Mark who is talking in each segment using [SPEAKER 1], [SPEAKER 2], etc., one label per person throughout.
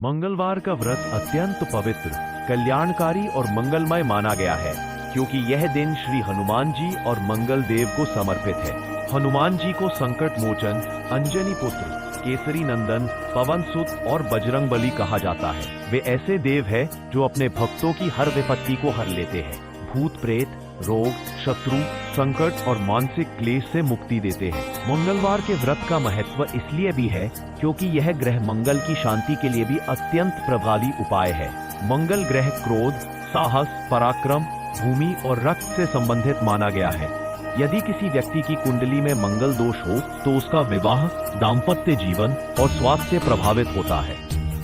[SPEAKER 1] मंगलवार का व्रत अत्यंत पवित्र, कल्याणकारी और मंगलमय माना गया है, क्योंकि यह दिन श्री हनुमान जी और मंगल देव को समर्पित है। हनुमान जी को संकट मोचन, अंजनी पुत्र, केसरी नंदन, पवन सुत और बजरंगबली कहा जाता है। वे ऐसे देव हैं जो अपने भक्तों की हर विपत्ति को हर लेते हैं। भूत प्रेत, रोग, शत्रु, संकट और मानसिक क्लेश से मुक्ति देते हैं। मंगलवार के व्रत का महत्व इसलिए भी है क्योंकि यह ग्रह मंगल की शांति के लिए भी अत्यंत प्रभावी उपाय है। मंगल ग्रह क्रोध, साहस, पराक्रम, भूमि और रक्त से संबंधित माना गया है। यदि किसी व्यक्ति की कुंडली में मंगल दोष हो तो उसका विवाह, दाम्पत्य जीवन और स्वास्थ्य प्रभावित होता है।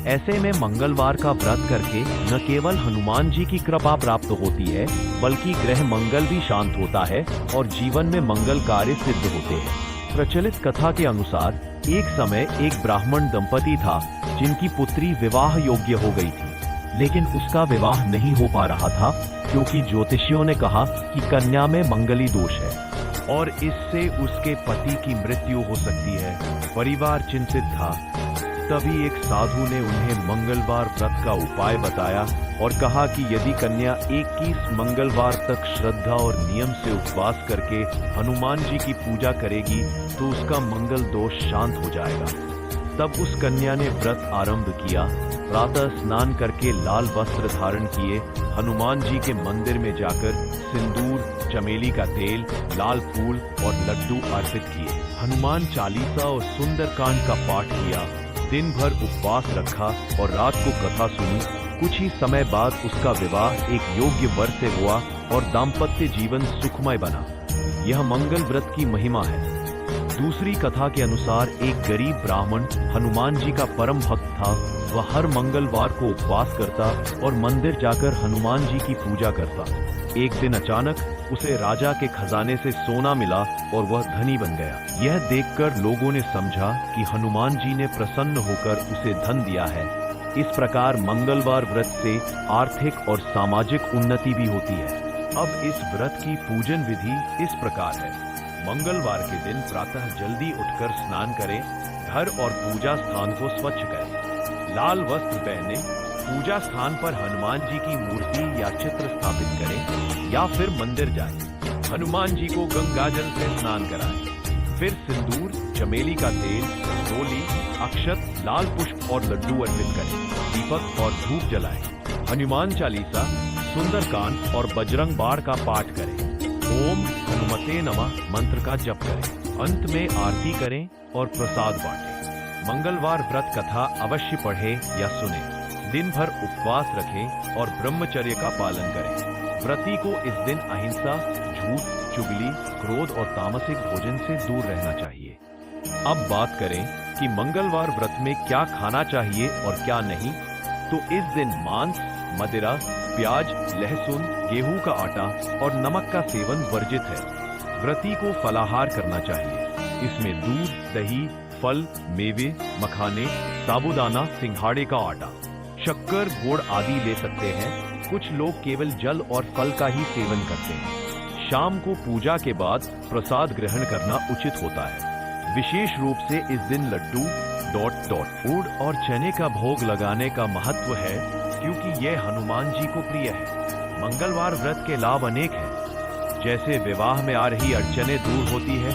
[SPEAKER 1] ऐसे में मंगलवार का व्रत करके न केवल हनुमान जी की कृपा प्राप्त होती है, बल्कि ग्रह मंगल भी शांत होता है और जीवन में मंगल कार्य सिद्ध होते हैं। प्रचलित कथा के अनुसार एक समय एक ब्राह्मण दंपति था जिनकी पुत्री विवाह योग्य हो गई थी, लेकिन उसका विवाह नहीं हो पा रहा था क्योंकि ज्योतिषियों ने कहा कि कन्या में मंगली दोष है और इससे उसके पति की मृत्यु हो सकती है। परिवार चिंतित था। तभी एक साधु ने उन्हें मंगलवार व्रत का उपाय बताया और कहा कि यदि कन्या 21 मंगलवार तक श्रद्धा और नियम से उपवास करके हनुमान जी की पूजा करेगी तो उसका मंगल दोष शांत हो जाएगा। तब उस कन्या ने व्रत आरंभ किया। प्रातः स्नान करके लाल वस्त्र धारण किए, हनुमान जी के मंदिर में जाकर सिंदूर, चमेली का तेल, लाल फूल और लड्डू अर्पित किए। हनुमान चालीसा और सुंदरकांड का पाठ किया। दिन भर उपवास रखा और रात को कथा सुनी। कुछ ही समय बाद उसका विवाह एक योग्य वर से हुआ और दाम्पत्य जीवन सुखमय बना। यह मंगल व्रत की महिमा है। दूसरी कथा के अनुसार एक गरीब ब्राह्मण हनुमान जी का परम भक्त था। वह हर मंगलवार को उपवास करता और मंदिर जाकर हनुमान जी की पूजा करता। एक दिन अचानक उसे राजा के खजाने से सोना मिला और वह धनी बन गया। यह देखकर लोगों ने समझा कि हनुमान जी ने प्रसन्न होकर उसे धन दिया है। इस प्रकार मंगलवार व्रत से आर्थिक और सामाजिक उन्नति भी होती है। अब इस व्रत की पूजन विधि इस प्रकार है। मंगलवार के दिन प्रातः जल्दी उठकर स्नान करें, घर और पूजा स्थान को स्वच्छ करें, लाल वस्त्र पहने, पूजा स्थान पर हनुमान जी की मूर्ति या चित्र स्थापित करें या फिर मंदिर जाएं। हनुमान जी को गंगाजल से स्नान कराएं। फिर सिंदूर, चमेली का तेल, रोली, अक्षत, लाल पुष्प और लड्डू अर्पित करें। दीपक और धूप जलाएं। हनुमान चालीसा, सुंदरकांड और बजरंग बाण का पाठ करें। ओम हनुमते नमः मंत्र का जप करें। अंत में आरती करें और प्रसाद बांटें। मंगलवार व्रत कथा अवश्य पढ़ें या सुनें। दिन भर उपवास रखें और ब्रह्मचर्य का पालन करें। व्रती को इस दिन अहिंसा, झूठ, चुगली, क्रोध और तामसिक भोजन से दूर रहना चाहिए। अब बात करें कि मंगलवार व्रत में क्या खाना चाहिए और क्या नहीं, तो इस दिन मांस, मदिरा, प्याज, लहसुन, गेहूं का आटा और नमक का सेवन वर्जित है। व्रती को फलाहार करना चाहिए। इसमें दूध, दही, फल, मेवे, मखाने, साबूदाना, सिंघाड़े का आटा, शक्कर, गुड़ आदि ले सकते हैं। कुछ लोग केवल जल और फल का ही सेवन करते हैं। शाम को पूजा के बाद प्रसाद ग्रहण करना उचित होता है। विशेष रूप से इस दिन लड्डू, गुड़ और चने का भोग लगाने का महत्व है क्योंकि यह हनुमान जी को प्रिय है। मंगलवार व्रत के लाभ अनेक हैं, जैसे विवाह में आ रही अड़चनें दूर होती है,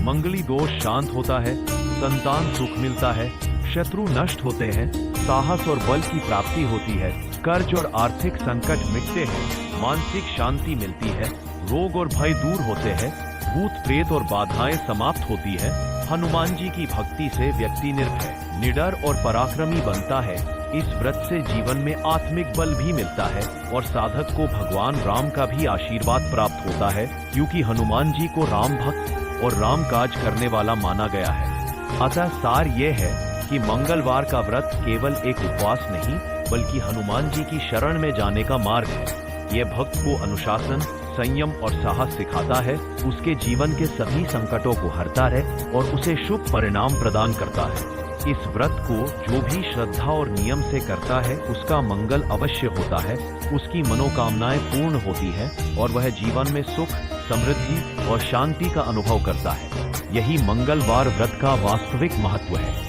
[SPEAKER 1] मंगली दोष शांत होता है, संतान सुख मिलता है, शत्रु नष्ट होते हैं, साहस और बल की प्राप्ति होती है, कर्ज और आर्थिक संकट मिटते हैं, मानसिक शांति मिलती है, रोग और भय दूर होते हैं, भूत प्रेत और बाधाएं समाप्त होती है। हनुमान जी की भक्ति से व्यक्ति निर्भय, निडर और पराक्रमी बनता है। इस व्रत से जीवन में आत्मिक बल भी मिलता है और साधक को भगवान राम का भी आशीर्वाद प्राप्त होता है, क्योंकि हनुमान जी को राम भक्त और राम काज करने वाला माना गया है। अतः सार यह है कि मंगलवार का व्रत केवल एक उपवास नहीं, बल्कि हनुमान जी की शरण में जाने का मार्ग है। यह भक्त को अनुशासन, संयम और साहस सिखाता है, उसके जीवन के सभी संकटों को हरता है और उसे शुभ परिणाम प्रदान करता है। इस व्रत को जो भी श्रद्धा और नियम से करता है उसका मंगल अवश्य होता है, उसकी मनोकामनाएं पूर्ण होती है और वह जीवन में सुख, समृद्धि और शांति का अनुभव करता है। यही मंगलवार व्रत का वास्तविक महत्व है।